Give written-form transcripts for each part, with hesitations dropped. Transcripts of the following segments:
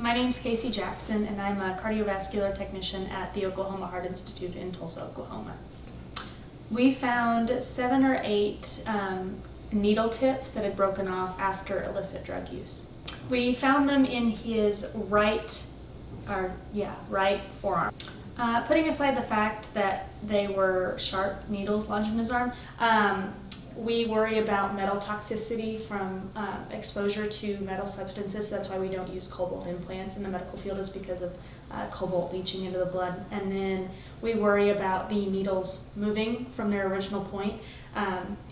My name's Casey Jackson, and I'm a cardiovascular technician at the Oklahoma Heart Institute in Tulsa, Oklahoma. We found 7 or 8 needle tips that had broken off after illicit drug use. We found them in his right forearm. Putting aside the fact that they were sharp needles lodged in his arm, we worry about metal toxicity from exposure to metal substances. That's why we don't use cobalt implants in the medical field, is because of cobalt leaching into the blood. And then we worry about the needles moving from their original point,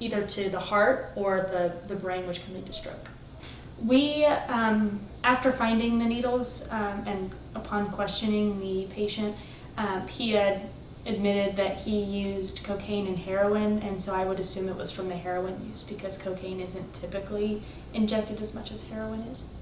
either to the heart or the brain, which can lead to stroke. We, after finding the needles and upon questioning the patient, he had admitted that he used cocaine and heroin, and so I would assume it was from the heroin use because cocaine isn't typically injected as much as heroin is.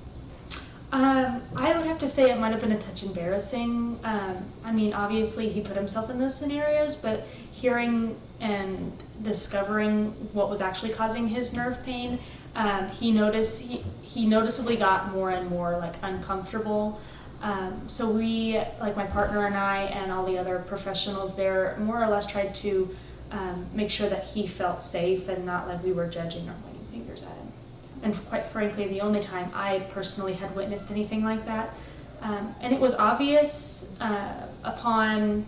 I would have to say it might have been a touch embarrassing. I mean, obviously he put himself in those scenarios, but hearing and discovering what was actually causing his nerve pain, he noticeably got more and more uncomfortable. So we, like my partner and I and all the other professionals there, more or less tried to make sure that he felt safe and not like we were judging or pointing fingers at him. And quite frankly, the only time I personally had witnessed anything like that. And it was obvious upon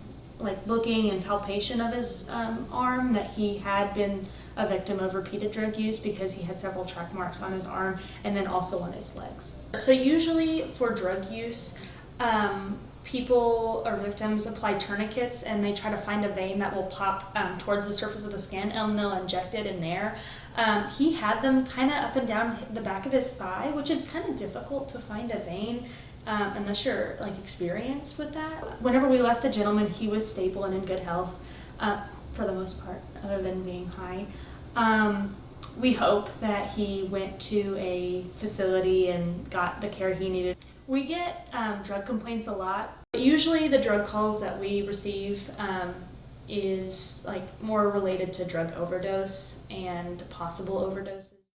looking and palpation of his arm that he had been a victim of repeated drug use, because he had several track marks on his arm and then also on his legs. So usually for drug use, people or victims apply tourniquets and they try to find a vein that will pop towards the surface of the skin, and they'll inject it in there. He had them kind of up and down the back of his thigh, which is kind of difficult to find a vein unless you're experienced with that. Whenever we left the gentleman, he was stable and in good health for the most part, other than being high. We hope that he went to a facility and got the care he needed. We get drug complaints a lot. Usually the drug calls that we receive is more related to drug overdose and possible overdoses.